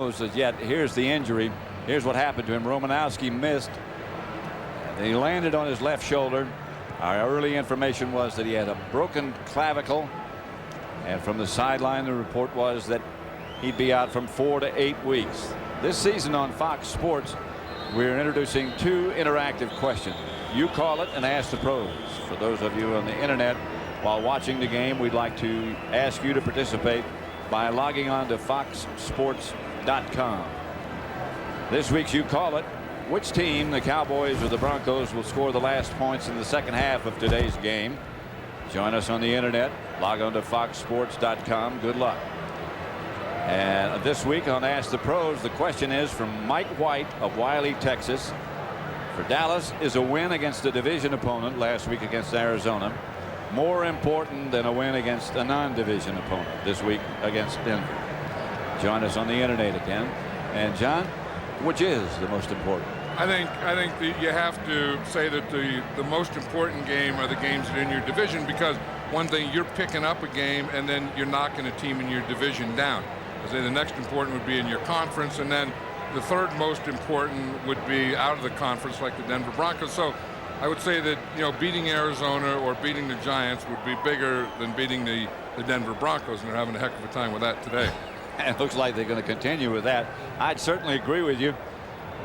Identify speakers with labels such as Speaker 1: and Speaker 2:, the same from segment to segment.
Speaker 1: As yet. Here's the injury. Here's what happened to him. Romanowski missed. He landed on his left shoulder. Our early information was that he had a broken clavicle, and from the sideline the report was that he'd be out from 4 to 8 weeks. This season on Fox Sports, we're introducing 2 interactive questions. You call it and ask the pros. For those of you on the internet while watching the game, we'd like to ask you to participate by logging on to foxsports.com. This week's You Call It. Which team, the Cowboys or the Broncos, will score the last points in the second half of today's game? Join us on the internet. Log on to foxsports.com. Good luck. And this week on Ask the Pros, the question is from Mike White of Wiley, Texas. For Dallas, is a win against a division opponent last week against Arizona more important than a win against a non-division opponent this week against Denver? Join us on the internet again. And John, which is the most important?
Speaker 2: I think that you have to say that the most important game are the games that are in your division, because one thing, you're picking up a game and then you're knocking a team in your division down. I say the next important would be in your conference, and then the third most important would be out of the conference, like the Denver Broncos. So I would say that, you know, beating Arizona or beating the Giants would be bigger than beating the Denver Broncos, and they're having a heck of a time with that today.
Speaker 1: It looks like they're going to continue with that. I'd certainly agree with you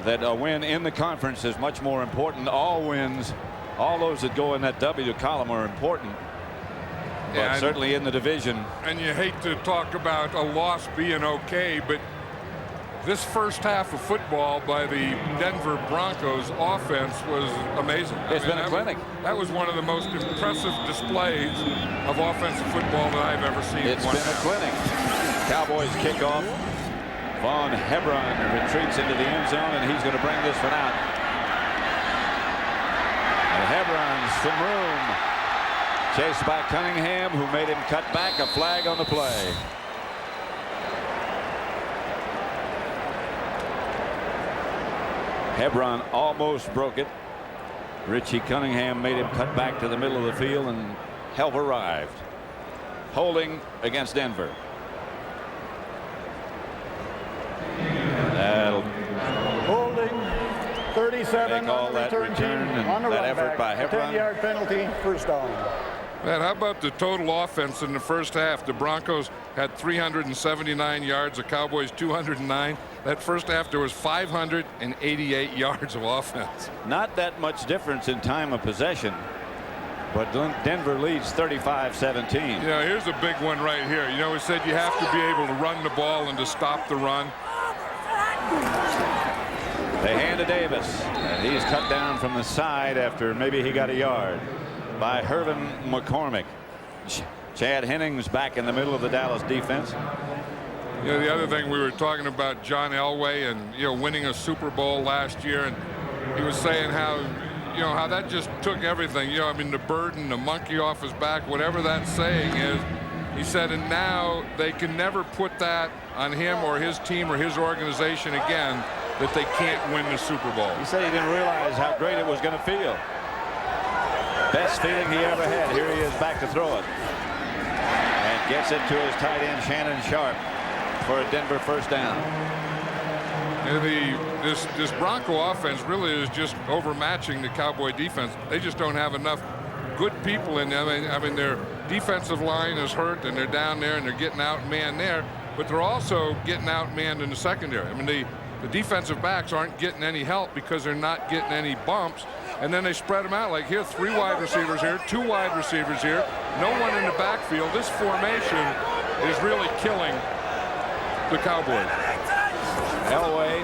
Speaker 1: that a win in the conference is much more important. All wins, all those that go in that W column are important. But
Speaker 2: yeah,
Speaker 1: certainly in the division.
Speaker 2: And you hate to talk about a loss being okay, but this first half of football by the Denver Broncos offense was amazing.
Speaker 1: It's been a clinic.
Speaker 2: That was one of the most impressive displays of offensive football that I've ever seen.
Speaker 1: It's been a clinic. Cowboys kickoff. Von Hebron retreats into the end zone, and he's going to bring this one out. And Hebron's some room. Chased by Cunningham, who made him cut back. A flag on the play. Hebron almost broke it. Richie Cunningham made him cut back to the middle of the field, and help arrived. Holding against Denver. That'll
Speaker 3: holding 37
Speaker 1: all
Speaker 3: on the
Speaker 1: that
Speaker 3: return team on the
Speaker 1: that
Speaker 3: run
Speaker 1: effort
Speaker 3: back.
Speaker 1: by Hebron.
Speaker 3: 10-yard penalty, first down.
Speaker 2: Man, how about the total offense in the first half? The Broncos had 379 yards, the Cowboys 209. That first half there was 588 yards of offense.
Speaker 1: Not that much difference in time of possession, but Denver leads 35-17.
Speaker 2: You know, here's a big one right here. You know, we said you have to be able to run the ball and to stop the run.
Speaker 1: They hand to Davis, and he's cut down from the side after maybe he got a yard by Hervin McCormick. Chad Hennings back in the middle of the Dallas defense.
Speaker 2: You know, the other thing, we were talking about John Elway and, you know, winning a Super Bowl last year, and he was saying how, you know, how that just took everything. You know, I mean, the burden, the monkey off his back, whatever that saying is. He said, and now they can never put that on him or his team or his organization again, that they can't win the Super Bowl.
Speaker 1: He said he didn't realize how great it was going to feel. Best feeling he ever had. Here he is back to throw it. And gets it to his tight end, Shannon Sharp, for a Denver first down.
Speaker 2: And this Bronco offense really is just overmatching the Cowboy defense. They just don't have enough good people in them. I mean, their defensive line is hurt, and they're down there, and they're getting outmanned there, but they're also getting outmanned in the secondary. I mean, the defensive backs aren't getting any help because they're not getting any bumps, and then they spread them out. Like here, 3 wide receivers here, 2 wide receivers here, no one in the backfield. This formation is really killing the Cowboys.
Speaker 1: Elway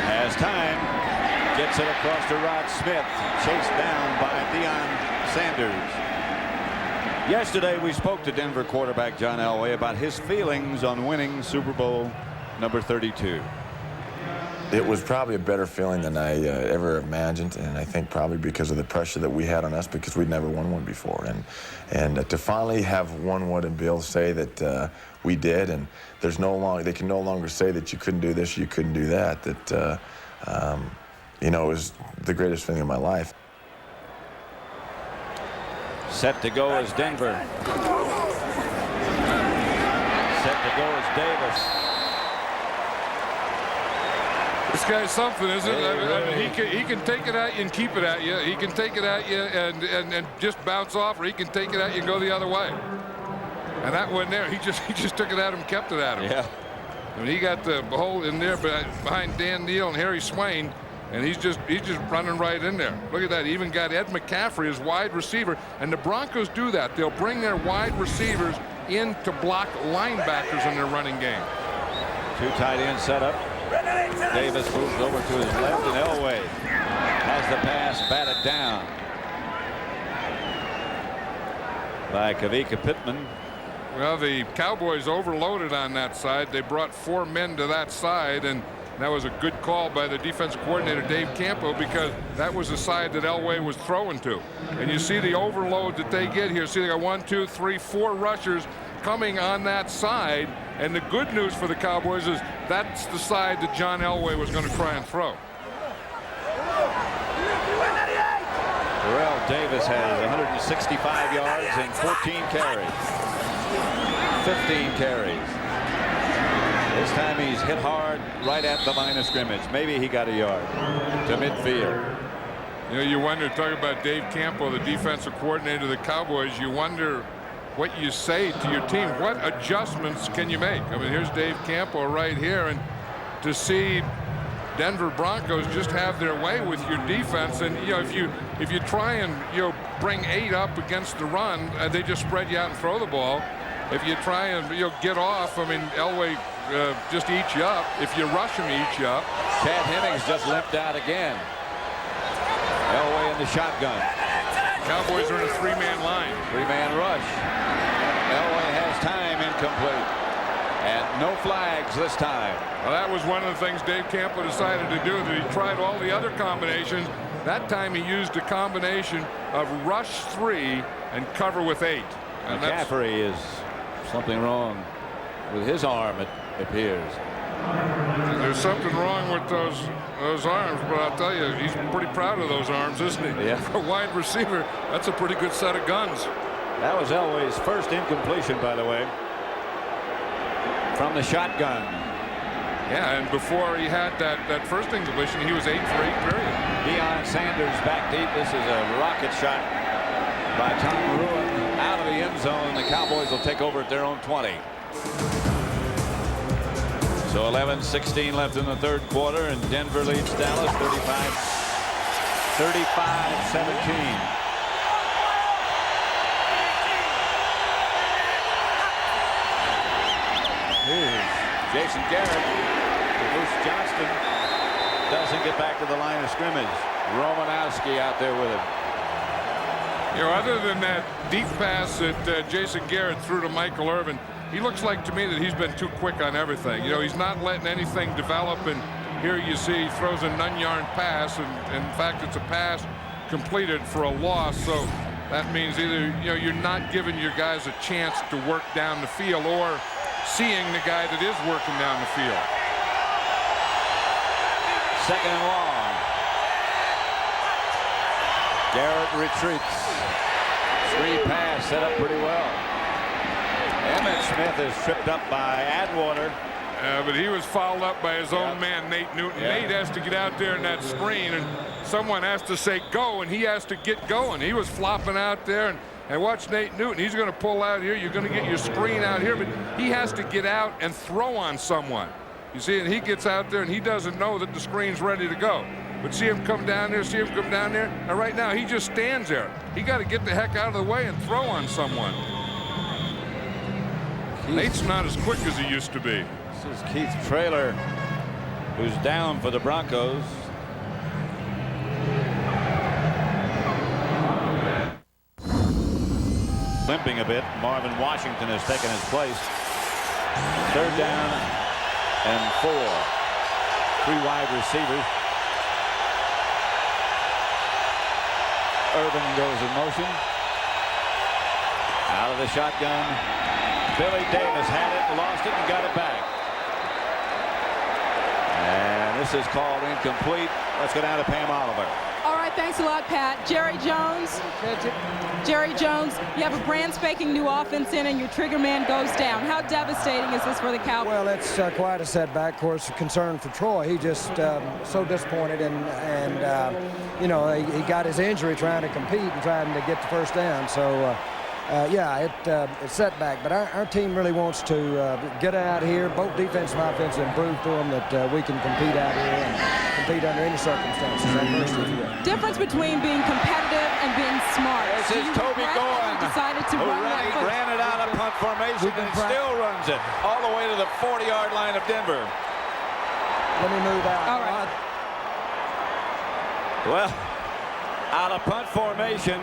Speaker 1: has time, gets it across to Rod Smith, chased down by Deion Sanders. Yesterday we spoke to Denver quarterback John Elway about his feelings on winning Super Bowl number 32.
Speaker 4: It was probably a better feeling than I ever imagined, and I think probably because of the pressure that we had on us, because we'd never won one before, and to finally have won one and be able to say that we did, and there's no longer, they can no longer say that you couldn't do this, you couldn't do that. That you know, it was the greatest thing in my life.
Speaker 1: Set to go is Denver. Set to go is Davis.
Speaker 2: This guy's something, isn't it? I mean, he can take it at you and keep it at you. He can take it at you and just bounce off, or he can take it at you and go the other way. And that one there, he just took it at him, kept it at him.
Speaker 1: Yeah.
Speaker 2: I mean, he got the hole in there behind Dan Neal and Harry Swain, and he's just running right in there. Look at that. He even got Ed McCaffrey as wide receiver, and the Broncos do that. They'll bring their wide receivers in to block linebackers in their running game.
Speaker 1: 2 tight end setup. Davis moves over to his left, and Elway has the pass batted down by Kavika Pittman.
Speaker 2: Well, the Cowboys overloaded on that side. They brought 4 men to that side, and that was a good call by the defense coordinator, Dave Campo, because that was the side that Elway was throwing to. And you see the overload that they get here. See, they got 1, 2, 3, 4 rushers coming on that side. And the good news for the Cowboys is that's the side that John Elway was going to try and throw.
Speaker 1: Terrell Davis has 165 yards and 14 carries. 15 carries. This time he's hit hard right at the line of scrimmage. Maybe he got a yard to midfield.
Speaker 2: You know, you wonder, talking about Dave Campo, the defensive coordinator of the Cowboys, you wonder what you say to your team. What adjustments can you make? I mean, here's Dave Campo right here, and to see Denver Broncos just have their way with your defense, and you know, if you try and bring 8 up against the run, they just spread you out and throw the ball. If you try and get off, I mean, Elway just eats you up. If you rush him, he eats you up.
Speaker 1: Chad Hennings just limped out again. Elway in the shotgun.
Speaker 2: Cowboys are in a 3-man line.
Speaker 1: 3-man rush. Elway has time, incomplete. And no flags this time.
Speaker 2: Well, that was one of the things Dave Campo decided to do. That he tried all the other combinations. That time he used a combination of rush 3 and cover with 8. And
Speaker 1: McCaffrey is something wrong with his arm, it appears.
Speaker 2: There's something wrong with those arms, but I'll tell you, he's pretty proud of those arms, isn't he?
Speaker 1: Yeah.
Speaker 2: For a wide receiver, that's a pretty good set of guns.
Speaker 1: That was Elway's first incompletion, by the way, from the shotgun.
Speaker 2: Yeah, and before he had that first incompletion, he was 8 for 8, period.
Speaker 1: Deion Sanders back deep. This is a rocket shot by Tom Ruin out of the end zone. The Cowboys will take over at their own 20. So 11-16 left in the third quarter, and Denver leads Dallas 35-17. Here's Jason Garrett. Bruce Johnston doesn't get back to the line of scrimmage. Romanowski out there with him.
Speaker 2: You know, other than that deep pass that Jason Garrett threw to Michael Irvin, he looks like to me that he's been too quick on everything. You know, he's not letting anything develop, and here you see he throws a none-yard pass, and in fact it's a pass completed for a loss. So that means either you're not giving your guys a chance to work down the field, or seeing the guy that is working down the field.
Speaker 1: Second and long. Garrett retreats. 3 pass set up pretty well. Emmitt Smith is tripped up by Atwater.
Speaker 2: But he was fouled up by his own man, Nate Newton. Nate has to get out there in that screen, and someone has to say go, and he has to get going. He was flopping out there, and watch Nate Newton. He's going to pull out here. You're going to get your screen out here, but he has to get out and throw on someone. You see, and he gets out there, and he doesn't know that the screen's ready to go. But see him come down there, see him come down there. And right now, he just stands there. He got to get the heck out of the way and throw on someone. Nate's not as quick as he used to be.
Speaker 1: This is Keith Traylor, who's down for the Broncos. Limping a bit. Marvin Washington has taken his place. 3rd down and 4. 3 wide receivers. Irvin goes in motion. Out of the shotgun. Billy Davis had it, lost it, and got it back. And this is called incomplete. Let's go down to Pam Oliver.
Speaker 5: All right, thanks a lot, Pat. Jerry Jones.
Speaker 3: Catch it.
Speaker 5: Jerry Jones, you have a brand spanking new offense in and your trigger man goes down. How devastating is this for the Cowboys?
Speaker 6: Well, it's quite a setback. Of course, concern for Troy. He just so disappointed, and you know, he got his injury trying to compete and trying to get the first down. So, yeah, it's setback. But our team really wants to get out here. Both defense and offense improve to them that we can compete out here and compete under any circumstances.
Speaker 5: Difference between being competitive and being smart.
Speaker 1: This is Toby Goen,
Speaker 5: decided to
Speaker 1: who
Speaker 5: run that first.
Speaker 1: ran it out of punt formation and still runs it all the way to the 40-yard line of Denver.
Speaker 6: Let me move out.
Speaker 5: All right.
Speaker 1: Well, out of punt formation,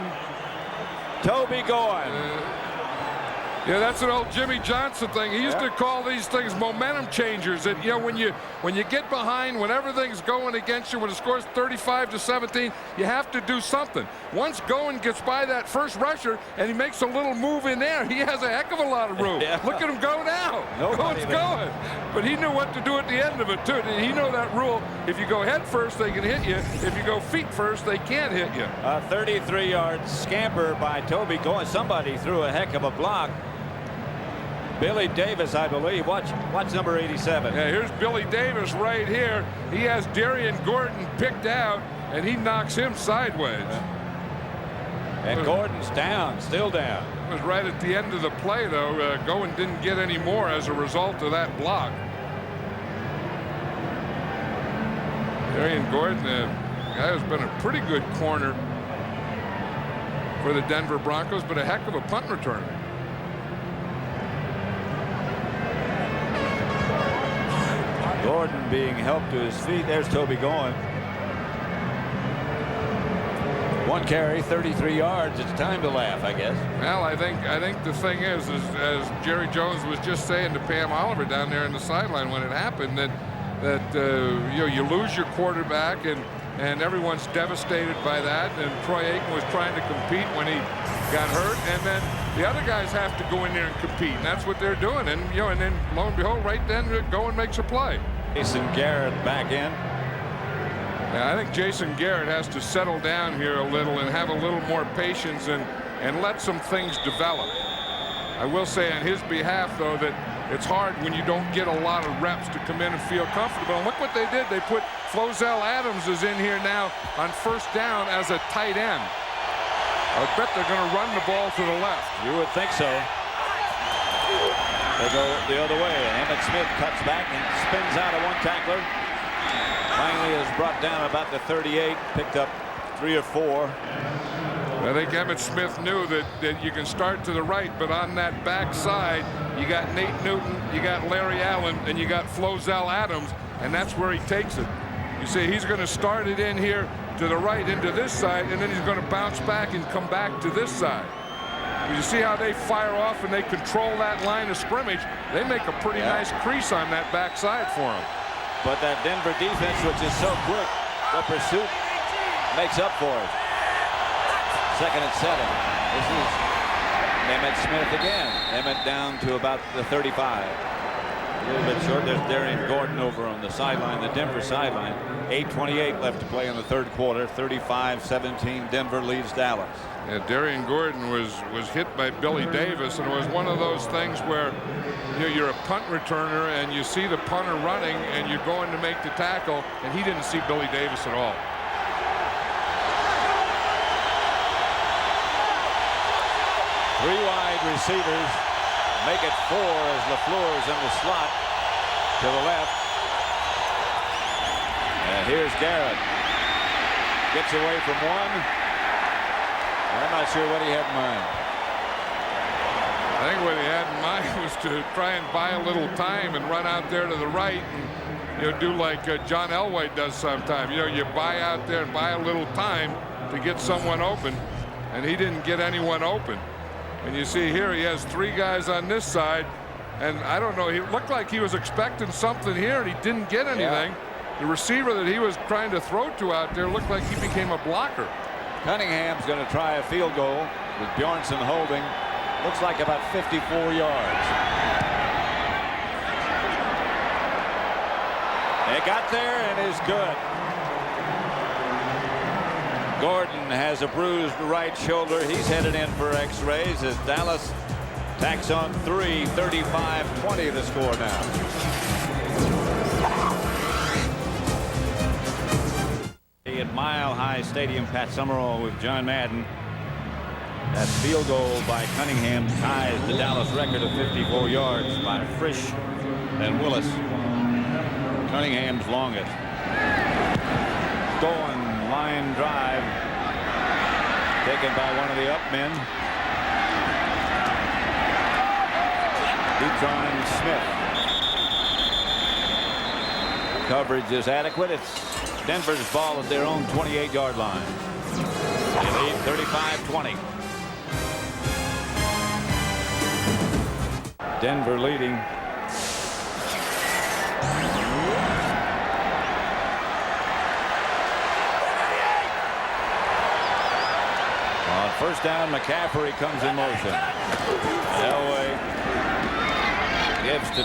Speaker 1: Toby Goen.
Speaker 2: Yeah, that's an old Jimmy Johnson thing. He used to call these things momentum changers. And, you know, when you get behind, when everything's going against you, when the score's 35-17, you have to do something. Once Goen gets by that first rusher and he makes a little move in there, he has a heck of a lot of room.
Speaker 1: Yeah.
Speaker 2: Look at him go now. Goen's going. But he knew what to do at the end of it, too. He knew that rule. If you go head first, they can hit you. If you go feet first, they can't hit you.
Speaker 1: A 33-yard scamper by Toby Goen. Somebody threw a heck of a block. Billy Davis, I believe. Watch number 87.
Speaker 2: Yeah, here's Billy Davis right here. He has Darian Gordon picked out, and he knocks him sideways.
Speaker 1: And Gordon's down, still down.
Speaker 2: It was right at the end of the play, though. Goen didn't get any more as a result of that block. Darian Gordon, the guy who's been a pretty good corner for the Denver Broncos, but a heck of a punt returner.
Speaker 1: Gordon being helped to his feet. There's Toby Goen. One carry, 33 yards. It's time to laugh, I guess.
Speaker 2: Well, I think the thing is as Jerry Jones was just saying to Pam Oliver down there in the sideline when it happened, that you know, you lose your quarterback and everyone's devastated by that. And Troy Aikman was trying to compete when he got hurt, and then the other guys have to go in there and compete, and that's what they're doing. And you know, and then lo and behold, right then Goen makes a play.
Speaker 1: Jason Garrett back in.
Speaker 2: Yeah, I think Jason Garrett has to settle down here a little and have a little more patience and let some things develop. I will say on his behalf, though, that it's hard when you don't get a lot of reps to come in and feel comfortable. And look what they did. They put Flozell Adams is in here now on first down as a tight end. I bet they're going to run the ball to the left.
Speaker 1: You would think so. They go the other way. Emmitt Smith cuts back and spins out of one tackler. Finally is brought down about the 38. Picked up 3 or 4.
Speaker 2: I think Emmitt Smith knew that you can start to the right, but on that back side, you got Nate Newton, you got Larry Allen, and you got Flozell Adams, and that's where he takes it. You see, he's going to start it in here to the right into this side, and then he's going to bounce back and come back to this side. You see how they fire off and they control that line of scrimmage. They make a pretty nice crease on that backside for him.
Speaker 1: But that Denver defense, which is so quick, the pursuit makes up for it. 2nd and 7. This is Emmitt Smith again. Emmitt down to about the 35. A little bit short. There's Darian Gordon over on the sideline, the Denver sideline. 8:28 left to play in the 3rd quarter. 35-17. Denver leads Dallas.
Speaker 2: Yeah, Darian Gordon was hit by Billy Davis, and it was one of those things where you're a punt returner and you see the punter running and you're going to make the tackle, and he didn't see Billy Davis at all.
Speaker 1: Three wide receivers make it 4 as LaFleur's in the slot to the left. And here's Garrett. Gets away from one. I'm not sure what he had in mind.
Speaker 2: I think what he had in mind was to try and buy a little time and run out there to the right and do like John Elway does sometimes. You buy out there and buy a little time to get someone open, and he didn't get anyone open. And you see here he has 3 guys on this side, and I don't know, he looked like he was expecting something here and he didn't get anything. The receiver that he was trying to throw to out there looked like he became a blocker.
Speaker 1: Cunningham's going to try a field goal with Bjornsson holding. Looks like about 54 yards. It got there and is good. Gordon has a bruised right shoulder. He's headed in for x-rays as Dallas tacks on 3. 35-20 the score now. At Mile High Stadium, Pat Summerall with John Madden. That field goal by Cunningham ties the Dallas record of 54 yards by Frisch and Willis. Cunningham's longest. Going line drive. Taken by one of the up men. Detron Smith. Coverage is adequate. It's Denver's ball at their own 28-yard line. They lead 35-20. Denver leading. On first down, McCaffrey comes in motion. Elway gives to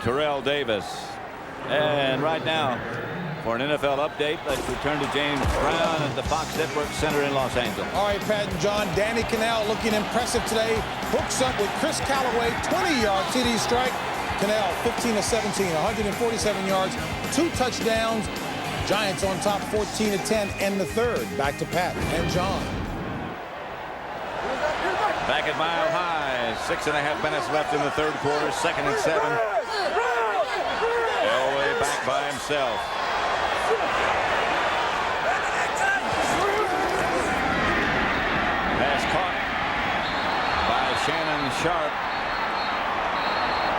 Speaker 1: Terrell Davis. And right now, for an NFL update, let's return to James Brown at the Fox Network Center in Los Angeles.
Speaker 7: All right, Pat and John, Danny Cannell looking impressive today. Hooks up with Chris Callaway, 20-yard TD strike. Cannell 15 of 17, 147 yards, 2 touchdowns. Giants on top 14-10 in the third. Back to Pat and John.
Speaker 1: Back at Mile High, 6.5 minutes left in the third quarter, 2nd and 7. Elway back by himself. Pass caught by Shannon Sharp.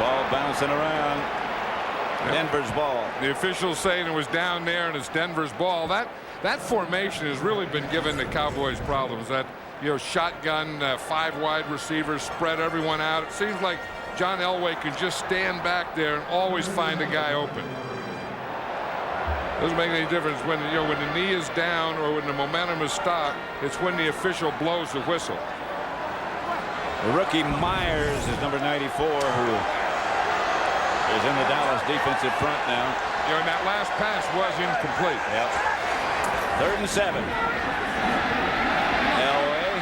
Speaker 1: Ball bouncing around. Denver's ball.
Speaker 2: The officials saying it was down there and it's Denver's ball. That formation has really been giving the Cowboys problems. That, you know, shotgun, 5 wide receivers, spread everyone out. It seems like John Elway can just stand back there and always find a guy open. Doesn't make any difference when, you know, when the knee is down or when the momentum is stopped. It's when the official blows the whistle.
Speaker 1: The rookie Myers is number 94, who is in the Dallas defensive front now.
Speaker 2: You know, and that last pass was incomplete.
Speaker 1: Yep. 3rd and 7. Elway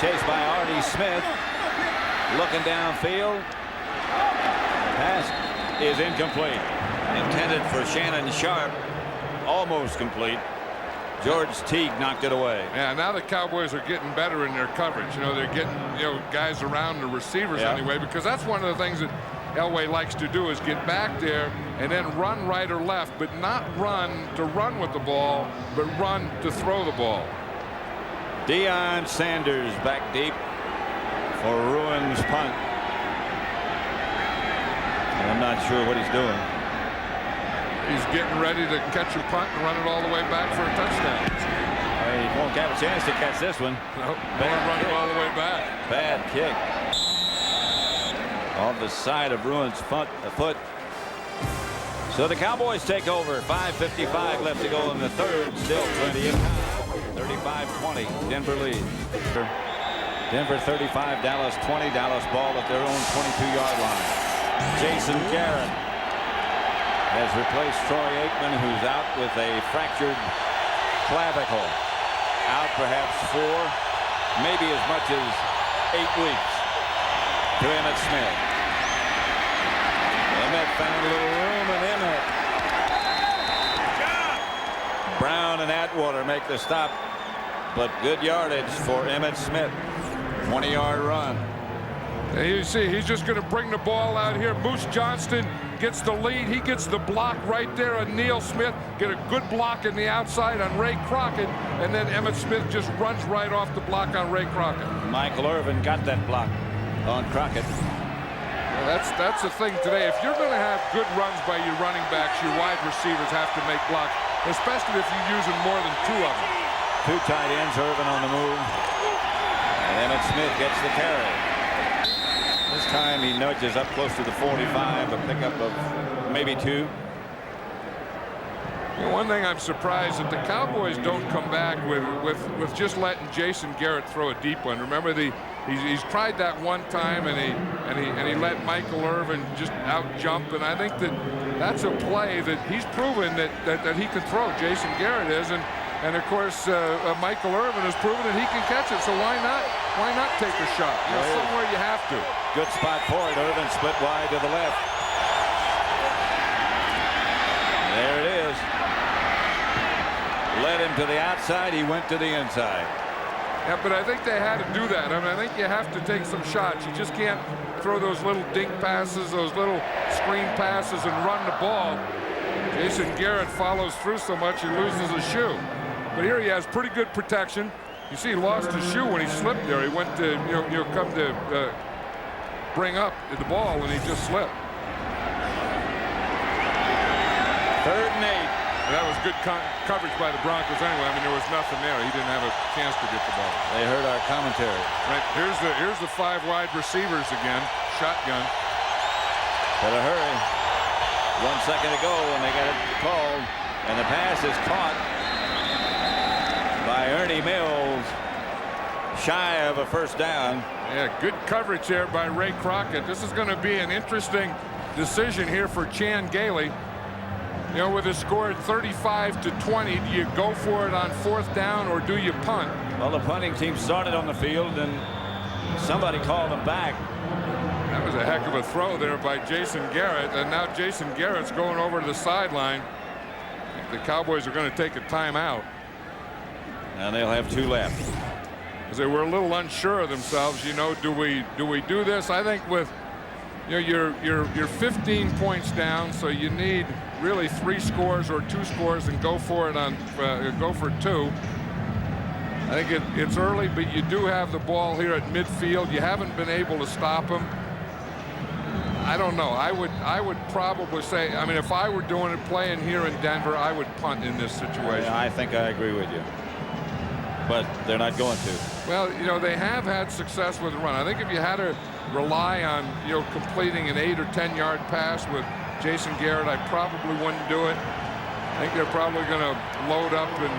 Speaker 1: chased by Artie Smith. Looking downfield. Pass is incomplete. Intended for Shannon Sharp. Almost complete. George Teague knocked it away.
Speaker 2: Yeah, now the Cowboys are getting better in their coverage. You know, they're getting, you know, guys around the receivers anyway, because that's one of the things that Elway likes to do is get back there and then run right or left, but not run to run with the ball, but run to throw the ball.
Speaker 1: Deion Sanders back deep for Ruin's punt. And I'm not sure what he's doing.
Speaker 2: He's getting ready to catch a punt and run it all the way back for a touchdown.
Speaker 1: He won't have a chance to catch this one.
Speaker 2: Nope. Run it all the way back.
Speaker 1: Bad kick. On the side of Ruin's foot. So the Cowboys take over. 5:55 left to go in the third. Still 20. 35-20. Denver leads. Denver 35, Dallas 20. Dallas ball at their own 22-yard line. Jason Garrett has replaced Troy Aikman, who's out with a fractured clavicle. Out perhaps 4, maybe as much as 8 weeks. To Emmitt Smith. Emmitt found a little room, and Emmitt. Brown and Atwater make the stop, but good yardage for Emmitt Smith. 20-yard run.
Speaker 2: And you see, he's just going to bring the ball out here. Moose Johnston gets the lead. He gets the block right there on Neil Smith. Get a good block in the outside on Ray Crockett. And then Emmitt Smith just runs right off the block on Ray Crockett.
Speaker 1: Michael Irvin got that block on Crockett.
Speaker 2: Well, that's the thing today. If you're going to have good runs by your running backs, your wide receivers have to make blocks, especially if you're using more than 2 of them.
Speaker 1: 2 tight ends, Irvin on the move. And Emmitt Smith gets the carry. This time he nudges up close to the 45, a pickup of maybe 2.
Speaker 2: You know, one thing I'm surprised that the Cowboys don't come back with just letting Jason Garrett throw a deep one. Remember, he's tried that one time and he let Michael Irvin just out jump, and I think that's a play that he's proven that he can throw. Jason Garrett is, and And of course, Michael Irvin has proven that he can catch it. So why not? Why not take a shot? Somewhere you have to.
Speaker 1: Good spot for it. Irvin split wide to the left. There it is. Led him to the outside. He went to the inside.
Speaker 2: Yeah, but I think they had to do that. I mean, I think you have to take some shots. You just can't throw those little dink passes, those little screen passes, and run the ball. Jason Garrett follows through so much he loses a shoe. But here he has pretty good protection. You see, he lost his shoe when he slipped there. He went to, come to bring up the ball, and he just slipped.
Speaker 1: 3rd and 8.
Speaker 2: That was good coverage by the Broncos anyway. I mean, there was nothing there. He didn't have a chance to get the ball.
Speaker 1: They heard our commentary.
Speaker 2: Right. Here's the 5 wide receivers again. Shotgun.
Speaker 1: Better hurry. 1 second to go, and they got it called. And the pass is caught by Ernie Mills, shy of a first down.
Speaker 2: Yeah, good coverage there by Ray Crockett. This is going to be an interesting decision here for Chan Gailey. You know, with a score at 35-20, do you go for it on 4th down or do you punt?
Speaker 1: Well, the punting team started on the field, and somebody called them back.
Speaker 2: That was a heck of a throw there by Jason Garrett, and now Jason Garrett's going over to the sideline. The Cowboys are going to take a timeout.
Speaker 1: And they'll have 2 left.
Speaker 2: Because they were a little unsure of themselves. You know, do we do this? I think with, you're 15 points down, so you need really 3 scores or 2 scores and go for it on go for 2. I think it's early, but you do have the ball here at midfield. You haven't been able to stop them. I don't know. I would probably say, I mean, if I were doing it playing here in Denver, I would punt in this situation.
Speaker 1: Yeah, I think I agree with you. But they're not going to.
Speaker 2: Well, they have had success with the run. I think if you had to rely on, completing an 8 or 10 yard pass with Jason Garrett, I probably wouldn't do it. I think they're probably going to load up and,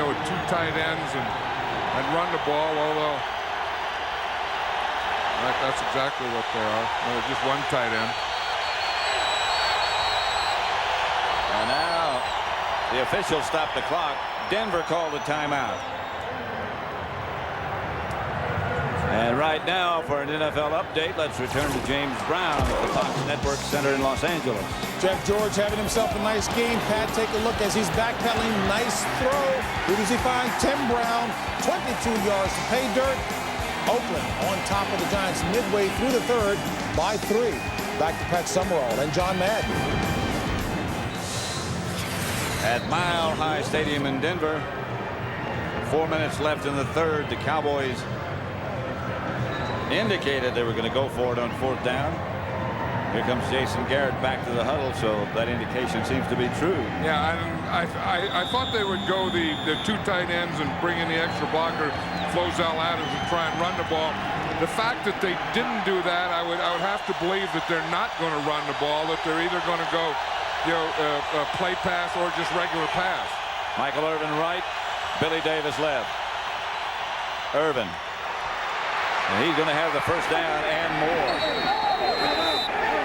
Speaker 2: with 2 tight ends and run the ball, although that's exactly what they are. Just 1 tight end.
Speaker 1: And now the officials stop the clock. Denver called a timeout. And right now, for an NFL update, let's return to James Brown at the Fox Network Center in Los Angeles.
Speaker 7: Jeff George having himself a nice game. Pat, take a look as he's backpedaling. Nice throw. Who does he find? Tim Brown, 22 yards to pay dirt. Oakland on top of the Giants midway through the 3rd by 3. Back to Pat Summerall and John Madden.
Speaker 1: At Mile High Stadium in Denver, 4 minutes left in the 3rd. The Cowboys indicated they were going to go for it on 4th down. Here comes Jason Garrett back to the huddle, so that indication seems to be true.
Speaker 2: Yeah, I thought they would go the 2 tight ends and bring in the extra blocker, Flozell Adams, and try and run the ball. The fact that they didn't do that, I would have to believe that they're not going to run the ball, that they're either going to go, play pass or just regular pass.
Speaker 1: Michael Irvin right, Billy Davis left. Irvin. And he's going to have the first down and more.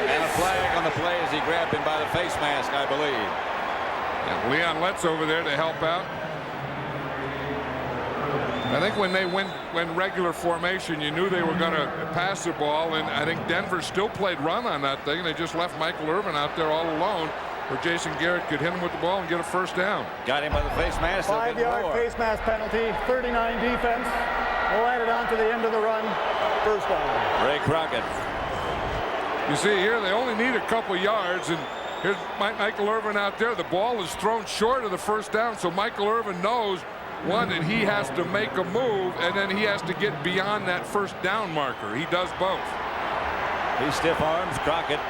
Speaker 1: And a flag on the play as he grabbed him by the face mask, I believe.
Speaker 2: Yeah, Leon Letts over there to help out. I think when they went regular formation, you knew they were going to pass the ball, and I think Denver still played run on that thing. They just left Michael Irvin out there all alone, where Jason Garrett could hit him with the ball and get a first down.
Speaker 1: Got him by the face mask.
Speaker 3: 5-yard face mask penalty, 39 defense. We'll add it on to the end of the run. First down.
Speaker 1: Ray Crockett.
Speaker 2: You see here, they only need a couple yards, and here's Michael Irvin out there. The ball is thrown short of the first down, so Michael Irvin knows, one, that he has to make a move, and then he has to get beyond that first down marker. He does both.
Speaker 1: He stiff arms. Crockett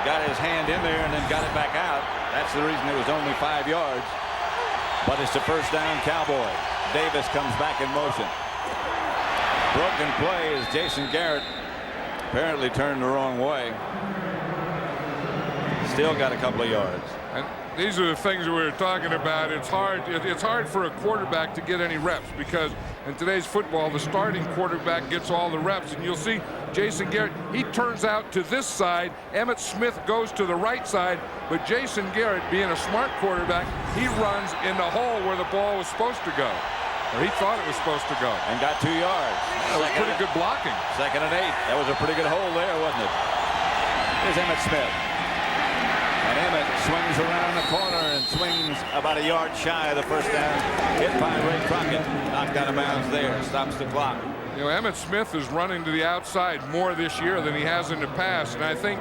Speaker 1: got his hand in there and then got it back out. That's the reason it was only 5 yards. But it's a first down Cowboy. Davis comes back in motion. Broken play as Jason Garrett apparently turned the wrong way. Still got a couple of yards.
Speaker 2: And these are the things that we were talking about. It's hard for a quarterback to get any reps, because in today's football, the starting quarterback gets all the reps, and you'll see Jason Garrett, he turns out to this side. Emmitt Smith goes to the right side, but Jason Garrett, being a smart quarterback, he runs in the hole where the ball was supposed to go, or he thought it was supposed to go.
Speaker 1: And got 2 yards.
Speaker 2: That was pretty good blocking.
Speaker 1: 2nd and 8. That was a pretty good hole there, wasn't it? Here's Emmitt Smith. And Emmitt swings around the corner and swings about a yard shy of the first down. Hit by Ray Crockett. Knocked out of bounds there. Stops the clock.
Speaker 2: You know, Emmitt Smith is running to the outside more this year than he has in the past. And I think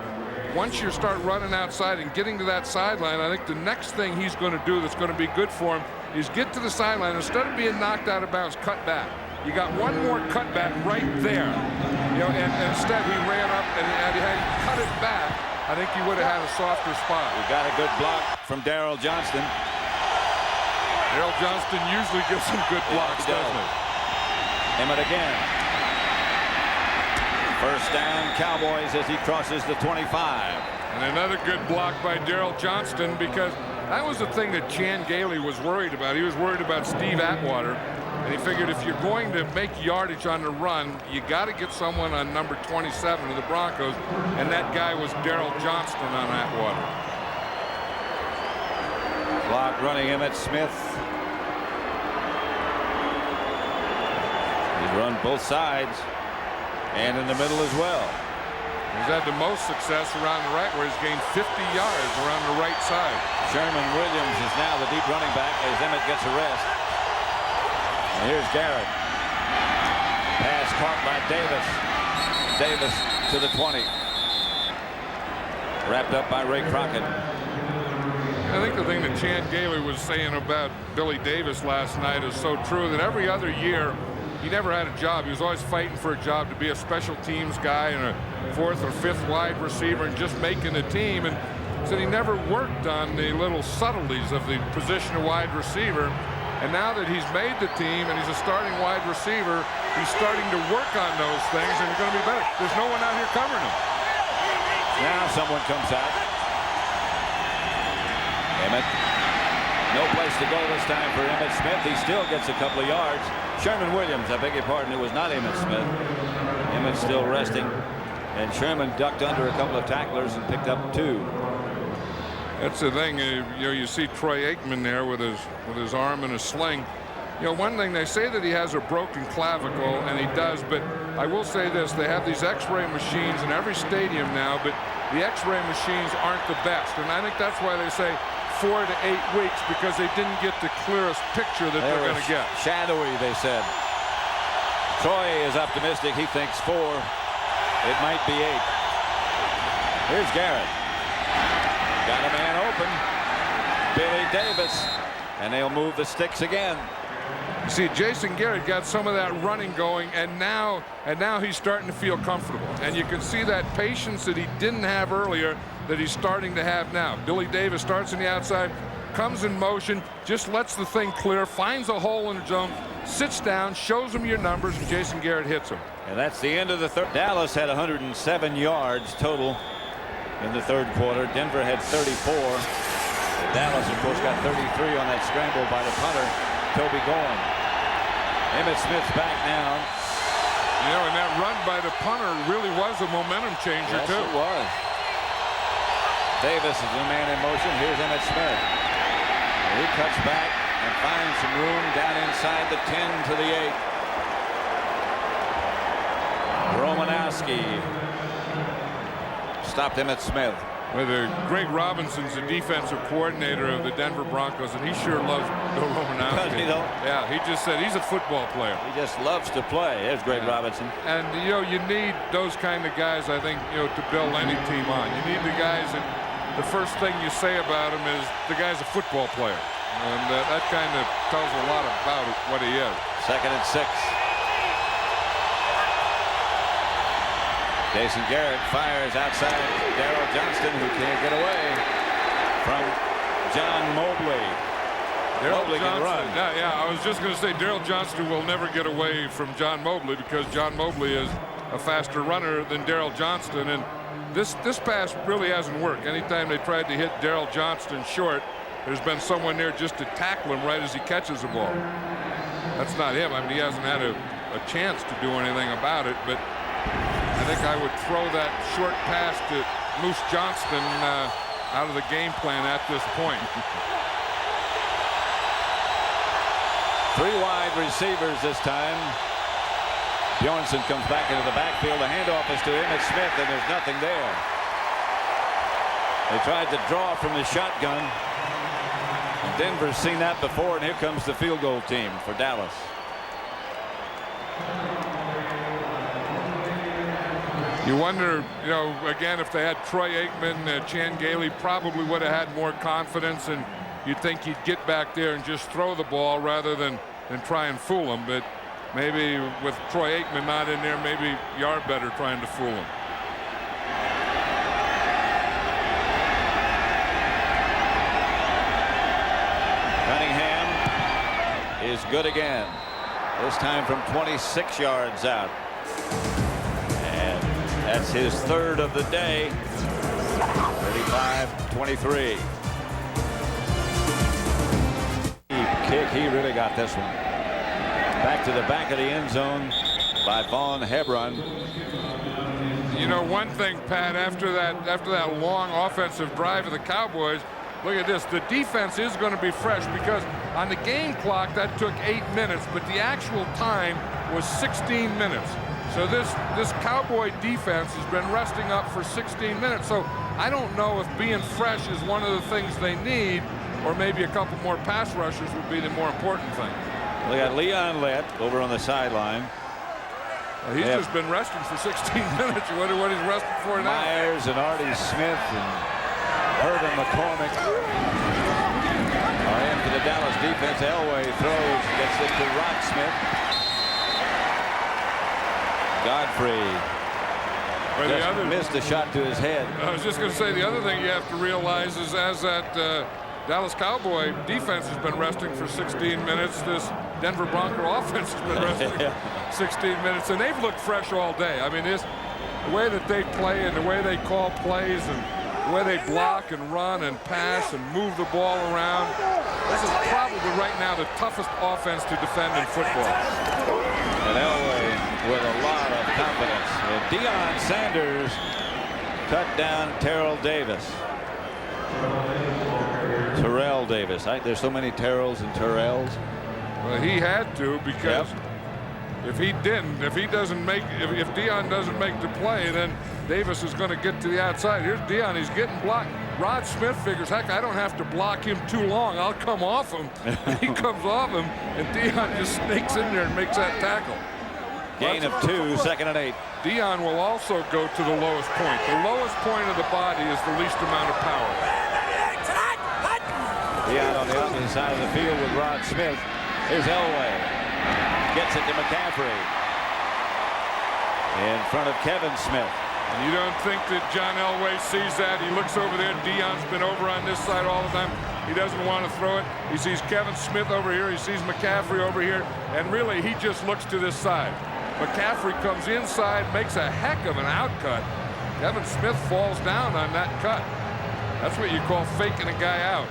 Speaker 2: once you start running outside and getting to that sideline, I think the next thing he's going to do that's going to be good for him is get to the sideline. Instead of being knocked out of bounds, cut back. You got one more cutback right there. You know, and instead he ran up and had he cut it back, I think he would have had a softer spot.
Speaker 1: We got a good block from Darryl Johnston.
Speaker 2: Darryl Johnston usually gives some good blocks, doesn't he?
Speaker 1: Emmitt again. First down, Cowboys as he crosses the 25.
Speaker 2: And another good block by Darryl Johnston, because that was the thing that Chan Gailey was worried about. He was worried about Steve Atwater. And he figured if you're going to make yardage on the run, you got to get someone on number 27 of the Broncos. And that guy was Darryl Johnston on Atwater.
Speaker 1: Clock running. Emmitt Smith. He's run both sides and in the middle as well.
Speaker 2: He's had the most success around the right, where he's gained 50 yards around the right side.
Speaker 1: Sherman Williams is now the deep running back as Emmitt gets a rest. And here's Garrett. Pass caught by Davis. Davis to the 20. Wrapped up by Ray Crockett.
Speaker 2: I think the thing that Chan Gailey was saying about Billy Davis last night is so true, that every other year he never had a job. He was always fighting for a job to be a special teams guy and a 4th or 5th wide receiver and just making the team. And said he never worked on the little subtleties of the position of wide receiver. And now that he's made the team and he's a starting wide receiver, he's starting to work on those things, and it's going to be better. There's no one out here covering him.
Speaker 1: Now someone comes out. Emmitt. No place to go this time for Emmitt Smith. He still gets a couple of yards. Sherman Williams, I beg your pardon, it was not Emmitt Smith. Emmitt still resting. And Sherman ducked under a couple of tacklers and picked up 2.
Speaker 2: That's the thing. You know, you see Troy Aikman there with his arm in a sling. You know, one thing, they say that he has a broken clavicle, and he does, but I will say this: they have these X-ray machines in every stadium now, but the X-ray machines aren't the best, and I think that's why they say 4 to 8 weeks, because they didn't get the clearest picture that they're going to get.
Speaker 1: Shadowy, they said. Troy is optimistic. He thinks 4. It might be 8. Here's Garrett. Got a man open. Billy Davis. And they'll move the sticks again.
Speaker 2: You see, Jason Garrett got some of that running going, and now he's starting to feel comfortable. And you can see that patience that he didn't have earlier that he's starting to have now. Billy Davis starts on the outside, comes in motion, just lets the thing clear, finds a hole in the zone, sits down, shows him your numbers, and Jason Garrett hits him.
Speaker 1: And that's the end of the third. Dallas had 107 yards total in the third quarter. Denver had 34. Dallas, of course, got 33 on that scramble by the punter, Toby Gorham. Emmitt Smith's back now.
Speaker 2: You know, and that run by the punter really was a momentum changer,
Speaker 1: yes,
Speaker 2: too.
Speaker 1: It was. Davis is the man in motion. Here's Emmitt Smith. He cuts back and finds some room down inside the 10 to the 8. Romanowski stopped Emmitt Smith.
Speaker 2: Well, Greg Robinson's the defensive coordinator of the Denver Broncos, and he sure loves Bill Romanowski. Yeah, he just said he's a football player.
Speaker 1: He just loves to play. There's Greg Robinson.
Speaker 2: And, you know, you need those kind of guys, I think, you know, to build any team on. You need the guys that the first thing you say about him is the guy's a football player. And that kind of tells a lot about what he is.
Speaker 1: 2nd and 6. Jason Garrett fires outside Darryl Johnston, who can't get away from John Mobley. Mobley can run.
Speaker 2: Yeah, I was just going to say Darryl Johnston will never get away from John Mobley, because John Mobley is a faster runner than Darryl Johnston. And this pass really hasn't worked. Anytime they tried to hit Darryl Johnston short, there's been someone there just to tackle him right as he catches the ball. That's not him. I mean, he hasn't had a chance to do anything about it, but I think I would throw that short pass to Moose Johnston out of the game plan at this point.
Speaker 1: 3 wide receivers this time. Bjornsson comes back into the backfield. The handoff is to Emmitt Smith, and there's nothing there. They tried to draw from the shotgun. Denver's seen that before, and here comes the field goal team for Dallas.
Speaker 2: You wonder, you know, again, if they had Troy Aikman, Chan Gailey probably would have had more confidence, and you'd think he'd get back there and just throw the ball rather than try and fool him. But maybe with Troy Aikman not in there, maybe you are better trying to fool him.
Speaker 1: Cunningham is good again. This time from 26 yards out. And that's his 3rd of the day. 35-23. Kick, he really got this one. Back to the back of the end zone by Vaughn Hebron.
Speaker 2: You know, one thing, Pat, after that long offensive drive of the Cowboys, look at this. The defense is going to be fresh because on the game clock that took 8 minutes, but the actual time was 16 minutes. So this Cowboy defense has been resting up for 16 minutes. So I don't know if being fresh is one of the things they need, or maybe a couple more pass rushers would be the more important thing.
Speaker 1: We got Leon Lett over on the sideline.
Speaker 2: Well, he's just been resting for 16 minutes. What he's resting for now?
Speaker 1: Myers and Artie Smith and Herman McCormick are in for the Dallas defense. Elway throws, gets it to Rod Smith. Godfrey just missed a shot to his head.
Speaker 2: I was just going to say, the other thing you have to realize is as that Dallas Cowboy defense has been resting for 16 minutes, this Denver Bronco offense has been resting 16 minutes, and they've looked fresh all day. I mean, the way that they play and the way they call plays and the way they block and run and pass and move the ball around, this is probably right now the toughest offense to defend in football.
Speaker 1: And Elway with a lot of confidence. And Deion Sanders cut down Terrell Davis. Terrell Davis. There's so many Terrells and Terrells.
Speaker 2: Well, he had to, because if Deion doesn't make the play, then Davis is going to get to the outside. Here's Deion. He's getting blocked. Rod Smith figures, heck, I don't have to block him too long. I'll come off him. He comes off him, and Deion just sneaks in there and makes that tackle.
Speaker 1: Gain of 2, 2nd and 8.
Speaker 2: Deion will also go to the lowest point. The lowest point of the body is the least amount of power.
Speaker 1: Deion on the other side of the field with Rod Smith. Here's Elway. Gets it to McCaffrey. In front of Kevin Smith.
Speaker 2: And you don't think that John Elway sees that? He looks over there. Deion's been over on this side all the time. He doesn't want to throw it. He sees Kevin Smith over here. He sees McCaffrey over here. And really, he just looks to this side. McCaffrey comes inside, makes a heck of an outcut. Kevin Smith falls down on that cut. That's what you call faking a guy out.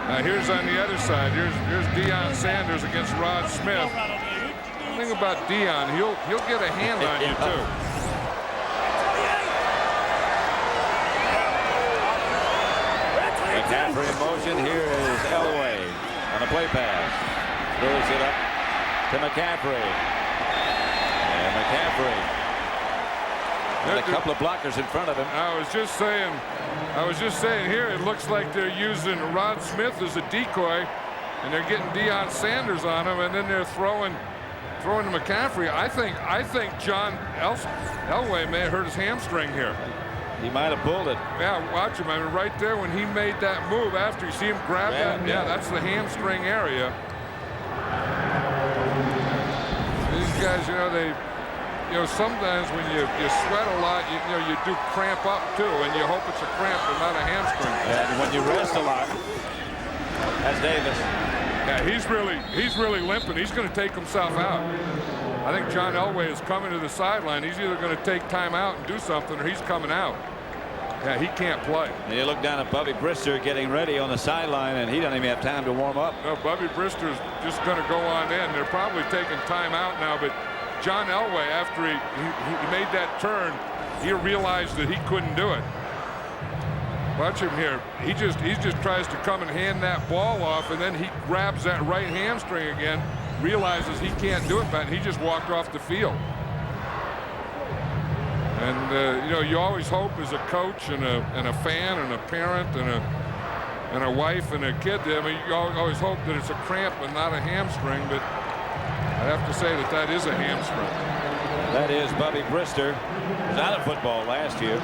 Speaker 2: Now here's on the other side. Here's Deion Sanders against Rod Smith. The thing about Deion, he'll get a hand on you too.
Speaker 1: McCaffrey in motion. Here is Elway on a play pass. Throws it up to McCaffrey. And McCaffrey got a couple of blockers in front of him.
Speaker 2: I was just saying here, it looks like they're using Rod Smith as a decoy, and they're getting Deion Sanders on him, and then they're throwing to McCaffrey. I think John Elway may have hurt his hamstring here.
Speaker 1: He might have pulled it.
Speaker 2: Yeah, watch him. I mean, right there when he made that move, after you see him grab that, yeah, that's the hamstring area. These guys, sometimes when you sweat a lot, you do cramp up too, and you hope it's a cramp and not a hamstring.
Speaker 1: Yeah, and when you rest a lot, that's Davis.
Speaker 2: Yeah, he's really limping. He's going to take himself out. I think John Elway is coming to the sideline. He's either going to take time out and do something, or he's coming out. Yeah, he can't play.
Speaker 1: And you look down at Bubby Brister getting ready on the sideline, and he doesn't even have time to warm up.
Speaker 2: No, Bubby Brister's just going to go on in. They're probably taking time out now, but John Elway, after he made that turn, he realized that he couldn't do it. Watch him here. He just tries to come and hand that ball off, and then he grabs that right hamstring again, realizes he can't do it, but he just walked off the field. And you know, you always hope as a coach and a fan and a parent and a wife and a kid. I mean, you always hope that it's a cramp and not a hamstring, but I have to say that is a hamstring.
Speaker 1: That is Bubby Brister. He was out of football last year.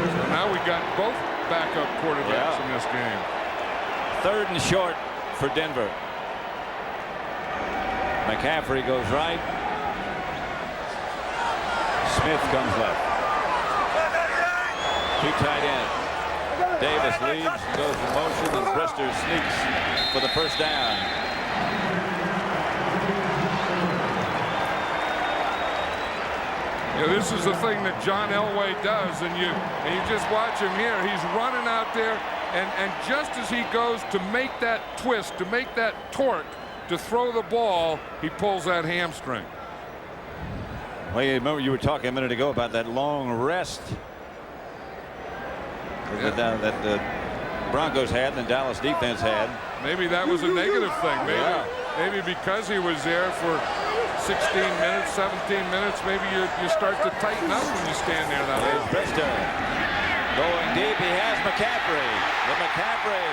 Speaker 2: So now we got both backup quarterbacks in this game.
Speaker 1: 3rd and short for Denver. McCaffrey goes right. Smith comes left. 2 tight ends. Davis leads, goes in motion, and Brister sneaks for the first down.
Speaker 2: Yeah, this is the thing that John Elway does, and you just watch him here. He's running out there, and just as he goes to make that twist, to make that torque, to throw the ball, he pulls that hamstring.
Speaker 1: Well, you remember you were talking a minute ago about that long rest that the Broncos had and the Dallas defense had.
Speaker 2: Maybe that was a negative thing. Maybe because he was there for 16 minutes, 17 minutes, maybe you start to tighten up when you stand there that long.
Speaker 1: Brister going deep. He has McCaffrey. But McCaffrey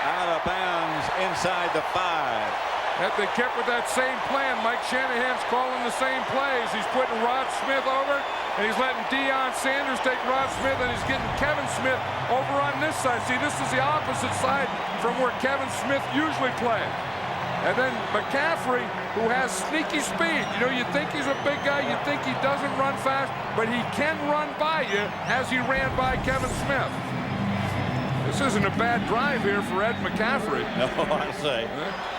Speaker 1: out of bounds inside the 5.
Speaker 2: If they kept with that same plan, Mike Shanahan's calling the same plays. He's putting Rod Smith over, and he's letting Deion Sanders take Rod Smith, and he's getting Kevin Smith over on this side. See, this is the opposite side from where Kevin Smith usually plays. And then McCaffrey, who has sneaky speed. You know, you think he's a big guy, you think he doesn't run fast, but he can run by you as he ran by Kevin Smith. This isn't a bad drive here for Ed McCaffrey.
Speaker 1: No, I say.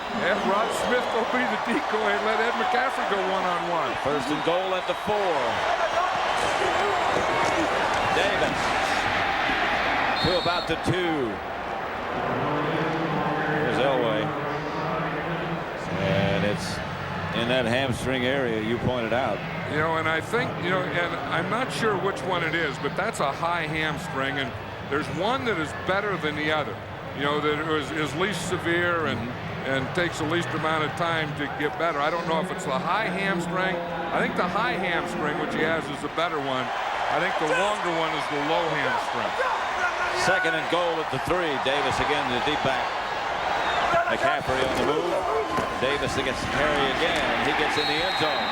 Speaker 2: Have Rod Smith go be the decoy and let Ed McCaffrey go one-on-one.
Speaker 1: 1st and goal at the 4. Davis to about the 2. Here's Elway. And it's in that hamstring area you pointed out.
Speaker 2: You know, and I think, you know, and I'm not sure which one it is, but that's a high hamstring, and there's one that is better than the other. You know, that is least severe and takes the least amount of time to get better. I don't know if it's the high hamstring. I think the high hamstring, which he has, is the better one. I think the longer one is the low hamstring.
Speaker 1: 2nd and goal at the 3. Davis again, the deep back. McCaffrey on the move. Davis gets to carry again. He gets in the end zone.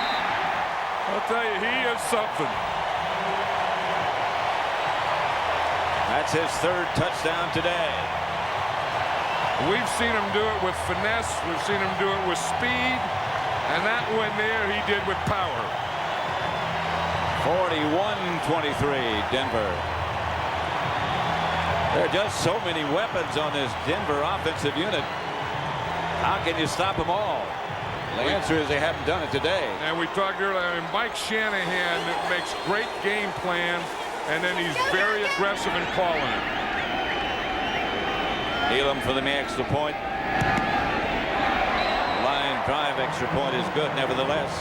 Speaker 2: I'll tell you, he is something.
Speaker 1: That's his 3rd touchdown today.
Speaker 2: We've seen him do it with finesse. We've seen him do it with speed. And that one there he did with power.
Speaker 1: 41-23, Denver. There are just so many weapons on this Denver offensive unit. How can you stop them all? The answer is they haven't done it today.
Speaker 2: And we talked earlier, Mike Shanahan makes great game plans, and then he's very aggressive in calling it.
Speaker 1: Elam for the extra point. Line drive extra point is good nevertheless.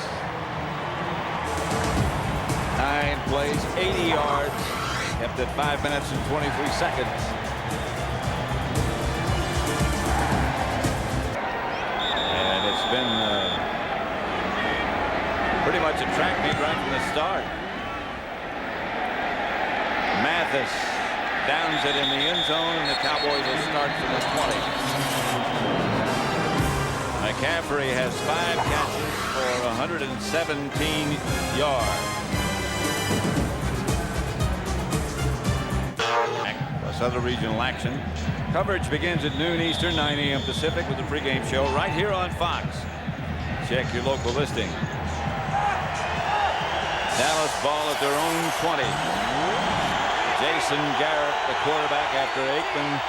Speaker 1: 9 plays, 80 yards. Kept at 5 minutes and 23 seconds. And it's been pretty much a track meet right from the start. Mathis downs it in the end zone, and the Cowboys will start from the 20. McCaffrey has 5 catches for 117 yards. Plus other regional action. Coverage begins at noon Eastern, 9 a.m. Pacific with the pregame show right here on Fox. Check your local listing. Dallas ball at their own 20. Jason Garrett, the quarterback, after Aikman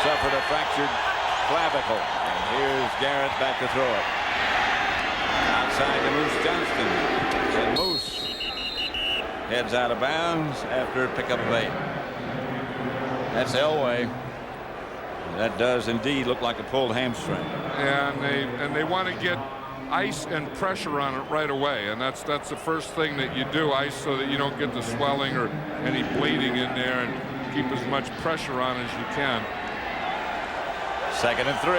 Speaker 1: suffered a fractured clavicle. And here's Garrett back to throw it. Outside to Moose Johnston. And Moose heads out of bounds after a pickup of 8. That's Elway. That does indeed look like a pulled hamstring.
Speaker 2: Yeah, and they want to get ice and pressure on it right away, and that's the first thing that you do, ice, so that you don't get the swelling or any bleeding in there, and keep as much pressure on as you can.
Speaker 1: 2nd and 3.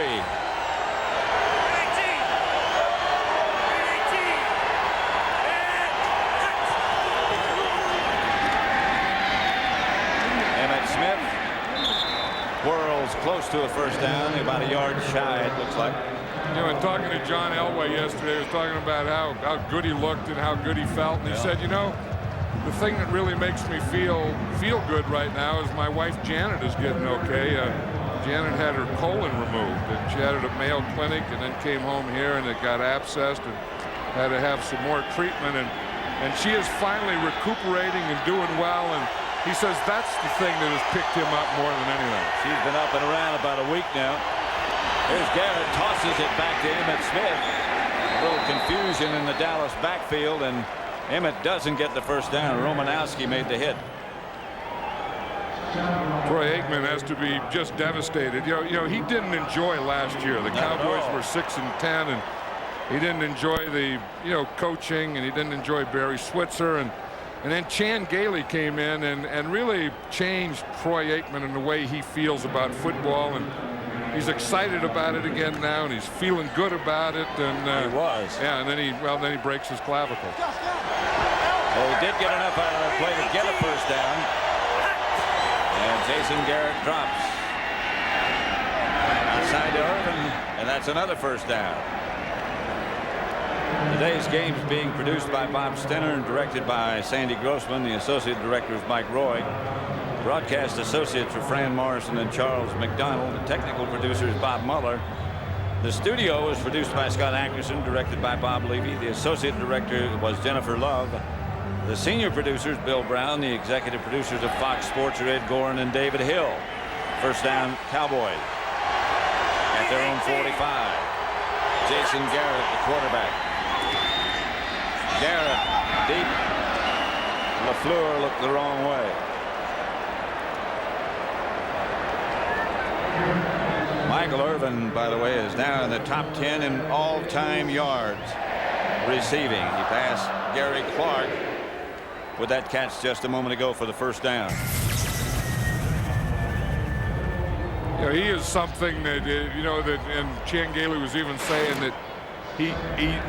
Speaker 1: Emmett Smith whirls close to a first down, about a yard shy, it looks like.
Speaker 2: You know, and talking to John Elway yesterday, he was talking about how good he looked and how good he felt, and he said, you know, the thing that really makes me feel good right now is my wife Janet is getting okay. Janet had her colon removed, and she had it at Mayo Clinic, and then came home here, and it got abscessed, and had to have some more treatment, and she is finally recuperating and doing well, and he says that's the thing that has picked him up more than anything.
Speaker 1: She's been up and around about a week now. Here's Garrett, tosses it back to Emmett Smith. A little confusion in the Dallas backfield, and Emmett doesn't get the first down. Romanowski made the hit.
Speaker 2: Troy Aikman has to be just devastated. You know, he didn't enjoy last year. The Cowboys were 6-10, and he didn't enjoy the, coaching, and he didn't enjoy Barry Switzer, and then Chan Gailey came in and really changed Troy Aikman in the way he feels about football, and he's excited about it again now, and he's feeling good about it. And
Speaker 1: he was.
Speaker 2: Yeah, and then he breaks his clavicle.
Speaker 1: Well, he did get enough out of the play to get a first down. And Jason Garrett drops. Outside to Irvin, and that's another first down. Today's game is being produced by Bob Stenner and directed by Sandy Grossman. The associate director is Mike Roy. Broadcast associates are Fran Morrison and Charles McDonald. The technical producer is Bob Muller. The studio was produced by Scott Ackerson, directed by Bob Levy. The associate director was Jennifer Love. The senior producers, Bill Brown. The executive producers of Fox Sports are Ed Gorin and David Hill. First down, Cowboys at their own 45. Jason Garrett, the quarterback. Garrett deep. LaFleur looked the wrong way. Michael Irvin, by the way, is now in the top 10 in all-time yards receiving. He passed Gary Clark with that catch just a moment ago for the first down.
Speaker 2: You know, he is something that, and Chan Gailey was even saying that he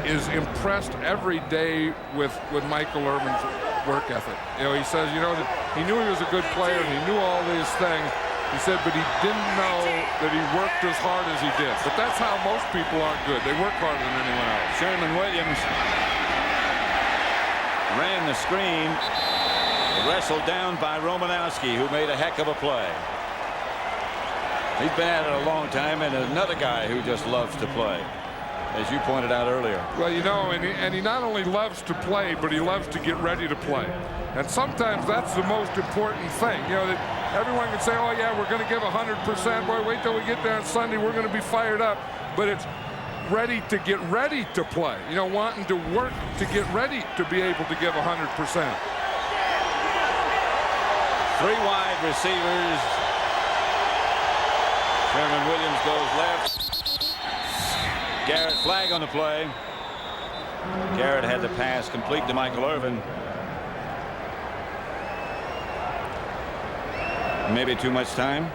Speaker 2: is impressed every day with Michael Irvin's work ethic. He says, that he knew he was a good player and he knew all these things. He said, but he didn't know that he worked as hard as he did. But that's how most people aren't good. They work harder than anyone else.
Speaker 1: Sherman Williams ran the screen, wrestled down by Romanowski, who made a heck of a play. He's been at it a long time, and another guy who just loves to play, as you pointed out earlier.
Speaker 2: Well, and he not only loves to play, but he loves to get ready to play. And sometimes that's the most important thing. That everyone can say, oh, yeah, we're going to give 100%. Boy, wait till we get there on Sunday. We're going to be fired up. But it's ready to get ready to play. Wanting to work to get ready to be able to give 100%.
Speaker 1: 3 wide receivers. Sherman Williams goes left. Garrett flag on the play. Garrett had the pass complete to Michael Irvin. Maybe too much time.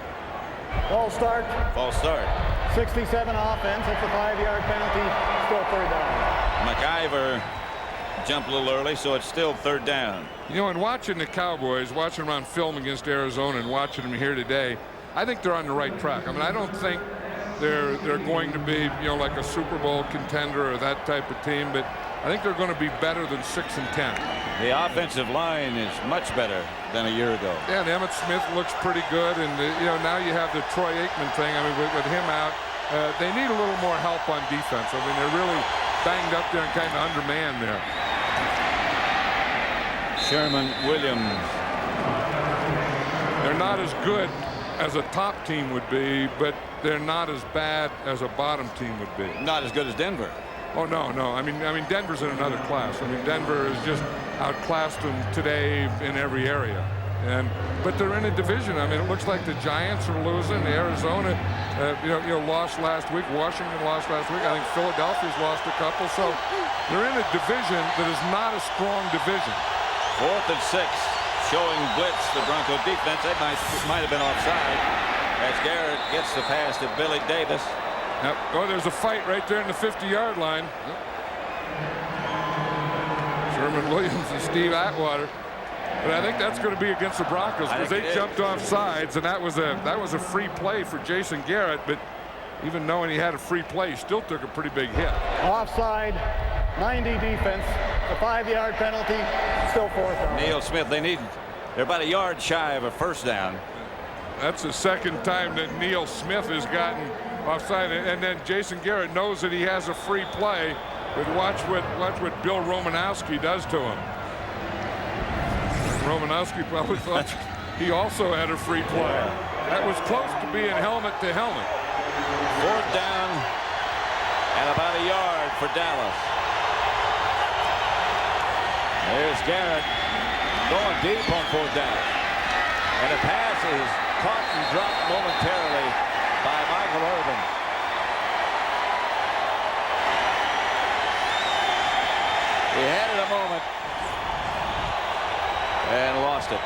Speaker 3: False start.
Speaker 1: False start.
Speaker 3: 67 offense. That's a 5-yard penalty. Still third down.
Speaker 1: McIver jumped a little early, so it's still third down.
Speaker 2: And watching the Cowboys, watching them on film against Arizona and watching them here today, I think they're on the right track. I mean, I don't think they're going to be, like a Super Bowl contender or that type of team, but I think they're going to be better than 6-10.
Speaker 1: The offensive line is much better than a year ago.
Speaker 2: Yeah, and Emmett Smith looks pretty good, and now you have the Troy Aikman thing. I mean, with him out, they need a little more help on defense. I mean, they're really banged up there and kind of undermanned there.
Speaker 1: Sherman Williams.
Speaker 2: They're not as good as a top team would be, but they're not as bad as a bottom team would be.
Speaker 1: Not as good as Denver.
Speaker 2: Oh, no. I mean, Denver's in another class. I mean, Denver is just outclassed them today in every area. But they're in a division. I mean, it looks like the Giants are losing. Arizona, lost last week. Washington lost last week. I think Philadelphia's lost a couple. So they're in a division that is not a strong division.
Speaker 1: 4th and 6, showing blitz. The Bronco defense. That might have been offside as Garrett gets the pass to Billy Davis.
Speaker 2: Yep. Oh, there's a fight right there in the 50-yard line. Sherman Williams and Steve Atwater. But I think that's going to be against the Broncos because they jumped off sides, and that was a free play for Jason Garrett. But even knowing he had a free play, he still took a pretty big hit.
Speaker 3: Offside, 90 defense, a 5-yard penalty, still 4th down.
Speaker 1: Neil Smith, they're about a yard shy of a first down.
Speaker 2: That's the second time that Neil Smith has gotten offside, and then Jason Garrett knows that he has a free play. But watch what Bill Romanowski does to him. Romanowski probably thought he also had a free play. That was close to being helmet to helmet.
Speaker 1: 4th down and about a yard for Dallas. There's Garrett going deep on 4th down. And a pass is caught and dropped momentarily by Michael Irvin. He had it a moment and lost it.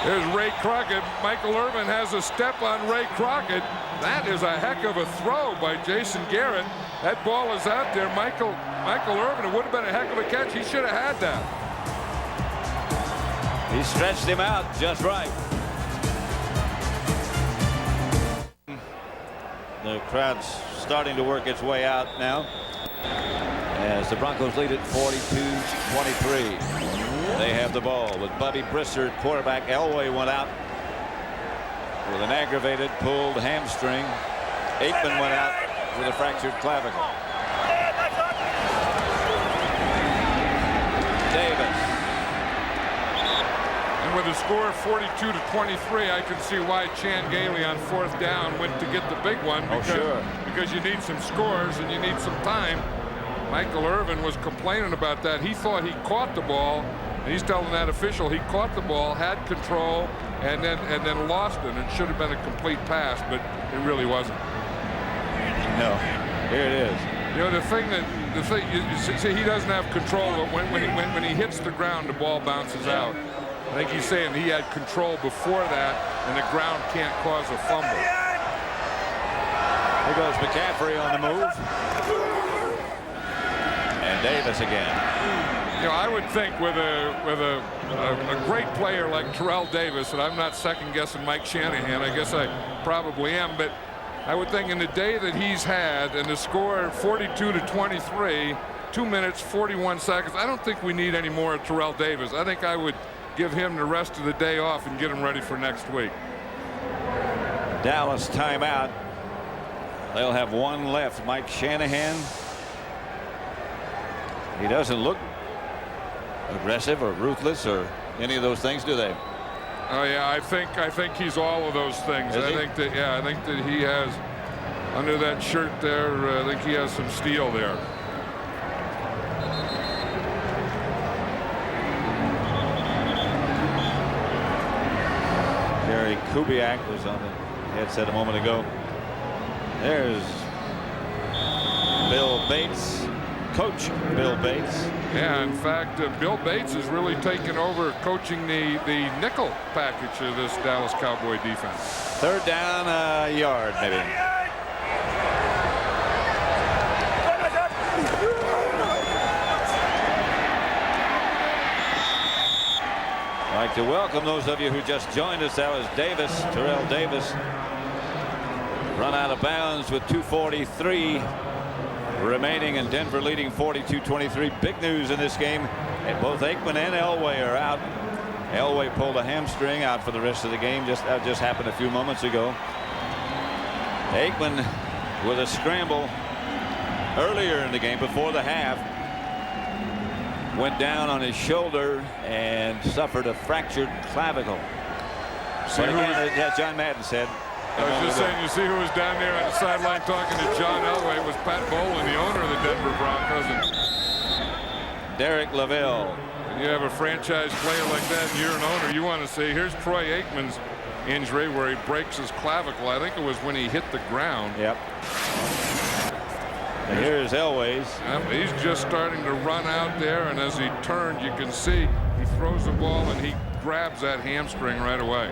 Speaker 2: There's Ray Crockett. Michael Irvin has a step on Ray Crockett. That is a heck of a throw by Jason Garrett. That ball is out there. Michael Irvin, it would have been a heck of a catch. He should have had that.
Speaker 1: He stretched him out just right. The crowd's starting to work its way out now as the Broncos lead at 42-23. They have the ball with Bubby Brister at quarterback. Elway went out with an aggravated pulled hamstring. Aikman went out with a fractured clavicle. Davis.
Speaker 2: And with a score of 42-23, I can see why Chan Gailey on 4th down went to get the big one. Because you need some scores and you need some time. Michael Irvin was complaining about that. He thought he caught the ball. And he's telling that official he caught the ball, had control, and then lost it. It should have been a complete pass, but it really wasn't.
Speaker 1: No, here it is.
Speaker 2: You know, the thing you see, he doesn't have control, but when he hits the ground, the ball bounces out. I think he's saying he had control before that, and the ground can't cause a fumble.
Speaker 1: Here goes McCaffrey on the move. And Davis again.
Speaker 2: You know, I would think with a great player like Terrell Davis, and I'm not second-guessing Mike Shanahan, I guess I probably am, but I would think in the day that he's had and the score 42-23, 2 minutes, 41 seconds, I don't think we need any more of Terrell Davis. I think I would give him the rest of the day off and get him ready for next week.
Speaker 1: Dallas timeout. They'll have one left. Mike Shanahan. He doesn't look aggressive or ruthless or any of those things, do they?
Speaker 2: Oh yeah, I think he's all of those things. I think that he has under that shirt there. I think he has some steel there.
Speaker 1: Gary Kubiak was on the headset a moment ago. There's Bill Bates. Coach Bill Bates.
Speaker 2: Yeah, in fact, Bill Bates is really taking over coaching the nickel package of this Dallas Cowboy defense.
Speaker 1: 3rd down, a yard maybe. I'd like to welcome those of you who just joined us. That was Davis, Terrell Davis, run out of bounds with 2:43 remaining, and Denver leading 42-23. Big news in this game, and both Aikman and Elway are out. Elway pulled a hamstring, out for the rest of the game. That just happened a few moments ago. Aikman with a scramble earlier in the game before the half went down on his shoulder and suffered a fractured clavicle. But again, as John Madden said,
Speaker 2: I was just saying, you see who was down there on the sideline talking to John Elway. It was Pat Bowlen, the owner of the Denver Broncos. And
Speaker 1: Derek Lavelle
Speaker 2: you have a franchise player like that and you're an owner, you want to say, here's Troy Aikman's injury where he breaks his clavicle. I think it was when he hit the ground.
Speaker 1: Yep. And here's Elway's.
Speaker 2: Yep, he's just starting to run out there, and as he turned, you can see he throws the ball and he grabs that hamstring right away.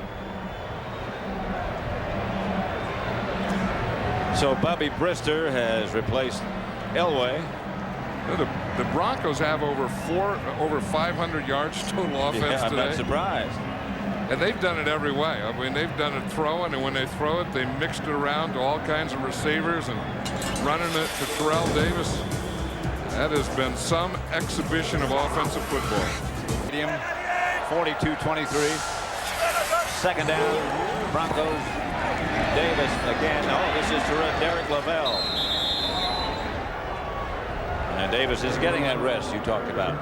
Speaker 1: So Bobby Brister has replaced Elway.
Speaker 2: The Broncos have over 500 yards total offense
Speaker 1: I'm
Speaker 2: today.
Speaker 1: not surprised.
Speaker 2: And they've done it every way. I mean, they've done it throwing, and when they throw it, they mixed it around to all kinds of receivers and running it to Terrell Davis. That has been some exhibition of offensive football.
Speaker 1: 42-23. Second down. Broncos. Davis again. Oh, this is Derek Lavelle. And Davis is getting that rest you talked about.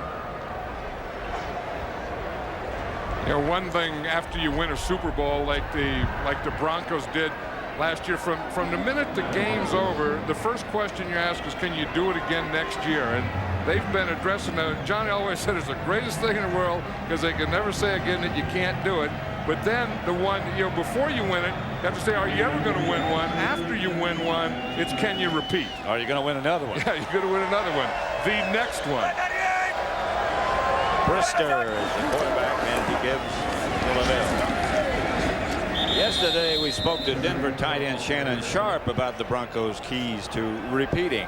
Speaker 2: You know, one thing after you win a Super Bowl like the Broncos did last year, from the minute the game's over, the first question you ask is, can you do it again next year? And they've been addressing that. John Elway said it's the greatest thing in the world because they can never say again that you can't do it. But then the one, you know, before you win it, you have to say, are you ever going to win one? After you win one, it's can you repeat?
Speaker 1: Are you going to win another one?
Speaker 2: Yeah, you're going to win another one. The next one.
Speaker 1: Brister is the quarterback, and he gives to Lavelle. Yesterday we spoke to Denver tight end Shannon Sharp about the Broncos' keys to repeating.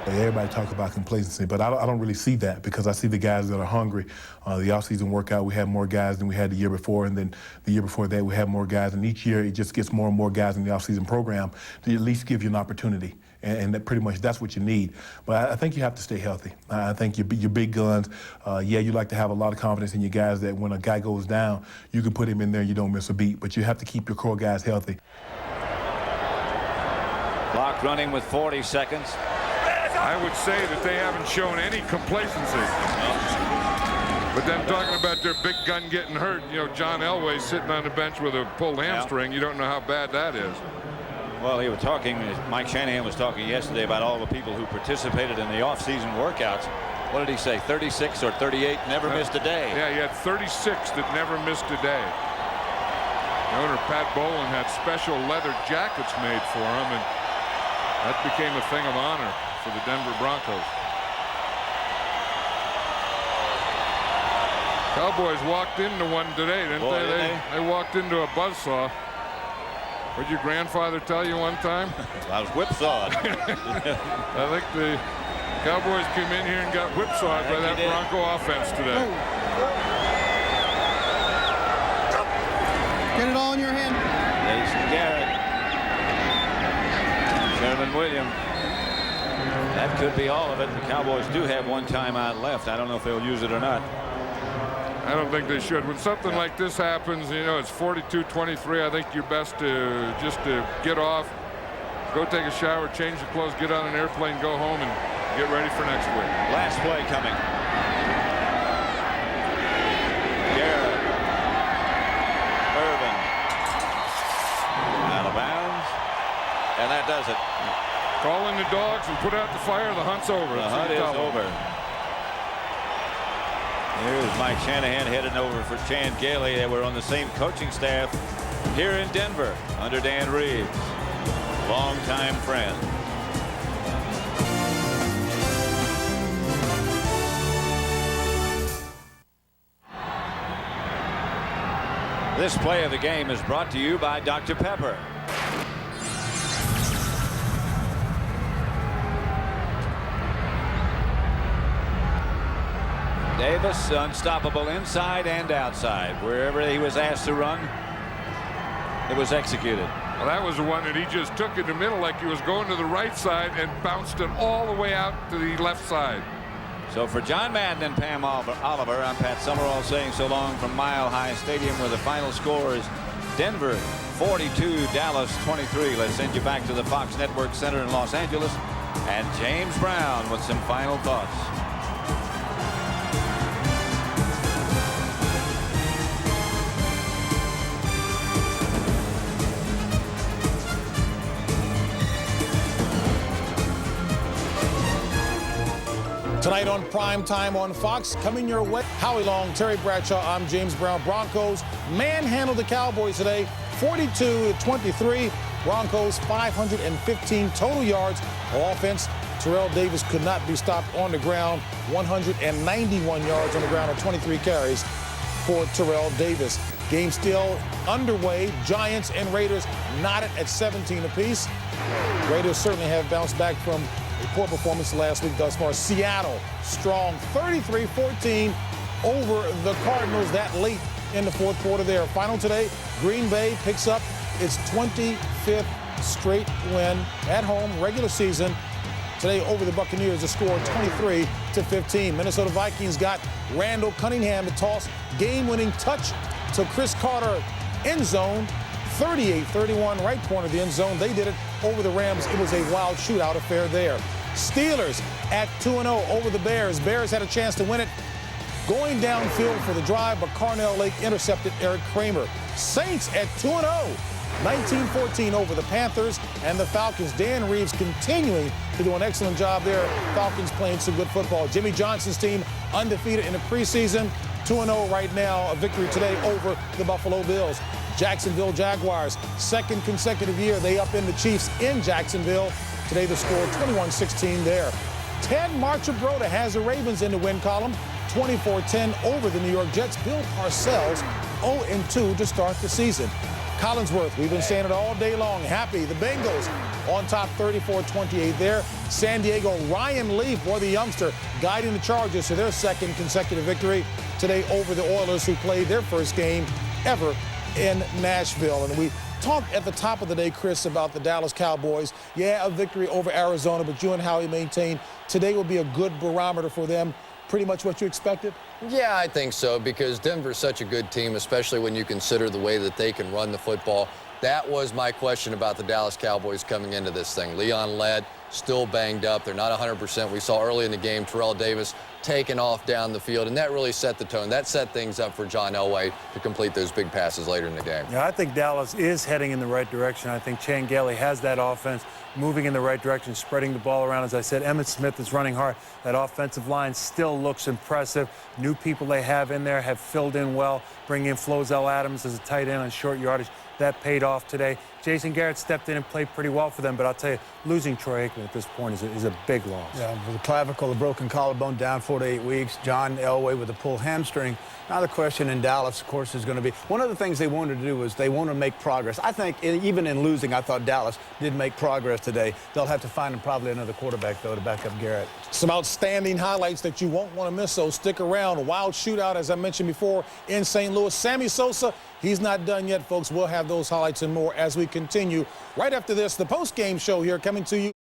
Speaker 8: Everybody talk about complacency, but I don't really see that because I see the guys that are hungry. The offseason workout, we had more guys than we had the year before, and then the year before that we had more guys, and each year it just gets more and more guys in the offseason program to at least give you an opportunity, and that pretty much that's what you need. But I think you have to stay healthy. I think your big guns, yeah, you like to have a lot of confidence in your guys that when a guy goes down, you can put him in there and you don't miss a beat, but you have to keep your core guys healthy.
Speaker 1: Clock running with 40 seconds.
Speaker 2: I would say that they haven't shown any complacency. But then talking about their big gun getting hurt, you know, John Elway sitting on the bench with a pulled hamstring, you don't know how bad that is.
Speaker 1: Well, he was talking, Mike Shanahan was talking yesterday about all the people who participated in the off-season workouts. What did he say, 36 or 38 never missed a day?
Speaker 2: Yeah, he had 36 that never missed a day. The owner, Pat Bowlen, had special leather jackets made for him, and that became a thing of honor for the Denver Broncos. Cowboys walked into one today, didn't they? They walked into a buzzsaw. What did your grandfather tell you one time?
Speaker 1: I was whipsawed.
Speaker 2: I think the Cowboys came in here and got whipsawed by that Bronco offense today.
Speaker 9: Get it all in your hand.
Speaker 1: Jason Garrett. Sherman Williams. That could be all of it. The Cowboys do have one timeout left. I don't know if they'll use it or not.
Speaker 2: I don't think they should. When something like this happens, you know, it's 42-23. I think you're best to just get off, go take a shower, change your clothes, get on an airplane, go home, and get ready for next week.
Speaker 1: Last play coming. Garrett. Irvin. Out of bounds. And that does it.
Speaker 2: Call in the dogs and put out the fire. The hunt's over.
Speaker 1: The hunt is over. Here's Mike Shanahan heading over for Chan Gailey. They were on the same coaching staff here in Denver under Dan Reeves. Longtime friend. This play of the game is brought to you by Dr. Pepper. Davis unstoppable inside and outside. Wherever he was asked to run, it was executed.
Speaker 2: Well, that was the one that he just took in the middle like he was going to the right side and bounced it all the way out to the left side.
Speaker 1: So for John Madden and Pam Oliver, I'm Pat Summerall saying so long from Mile High Stadium, where the final score is Denver 42, Dallas 23. Let's send you back to the Fox Network Center in Los Angeles and James Brown with some final thoughts.
Speaker 7: Tonight Tonight on Prime Time on Fox, coming your way. Howie Long, Terry Bradshaw, I'm James Brown. Broncos manhandled the Cowboys today, 42-23. Broncos 515 total yards of offense. Terrell Davis could not be stopped on the ground. 191 yards on the ground on 23 carries for Terrell Davis. Game still underway. Giants and Raiders knotted at 17 apiece. Raiders certainly have bounced back from a poor performance last week thus far. Seattle strong, 33-14 over the Cardinals that late in the fourth quarter there. Final today, Green Bay picks up its 25th straight win at home, regular season. Today over the Buccaneers, the score 23-15. Minnesota Vikings got Randall Cunningham to toss game-winning touch to Chris Carter, end zone, 38-31, right corner of the end zone. They did it over the Rams. It was a wild shootout affair there. Steelers at 2-0 over the Bears. Bears had a chance to win it going downfield for the drive, but Carnell Lake intercepted Eric Kramer. Saints at 2-0, 19-14 over the Panthers and the Falcons. Dan Reeves continuing to do an excellent job there. Falcons playing some good football. Jimmy Johnson's team undefeated in the preseason, 2-0 right now, a victory today over the Buffalo Bills. Jacksonville Jaguars, second consecutive year they upend the Chiefs in Jacksonville. Today the score 21-16 there. Ted Marchibroda has the Ravens in the win column, 24-10 over the New York Jets. Bill Parcells 0-2 to start the season. Collinsworth, we've been saying it all day long, happy. The Bengals on top 34-28 there. San Diego, Ryan Leaf, boy, the youngster, guiding the Chargers to their second consecutive victory today over the Oilers, who played their first game ever in Nashville. And we talked at the top of the day, Chris, about the Dallas Cowboys. Yeah, a victory over Arizona, but you and Howie maintain today will be a good barometer for them. Pretty much what you expected?
Speaker 9: Yeah, I think so, because Denver's such a good team, especially when you consider the way that they can run the football. That was my question about the Dallas Cowboys coming into this thing. Leon Lett still banged up. They're not 100%. We saw early in the game Terrell Davis taking off down the field, and that really set the tone. That set things up for John Elway to complete those big passes later in the game.
Speaker 10: Yeah, I think Dallas is heading in the right direction. I think Chan Gailey has that offense moving in the right direction, spreading the ball around. As I said, Emmitt Smith is running hard. That offensive line still looks impressive. New people they have in there have filled in well, bringing in Flozell Adams as a tight end on short yardage. That paid off today. Jason Garrett stepped in and played pretty well for them, but I'll tell you, losing Troy Aikman at this point is a big loss.
Speaker 11: Yeah, with the clavicle, the broken collarbone, down 4 to 8 weeks. John Elway with a pulled hamstring. Now the question in Dallas, of course, is going to be, one of the things they wanted to do was they want to make progress. I think even in losing, I thought Dallas did make progress today. They'll have to find probably another quarterback, though, to back up Garrett.
Speaker 7: Some outstanding highlights that you won't want to miss, so stick around. A wild shootout, as I mentioned before, in St. Louis. Sammy Sosa, he's not done yet, folks. We'll have those highlights and more as we continue. Right after this, the post-game show here coming to you.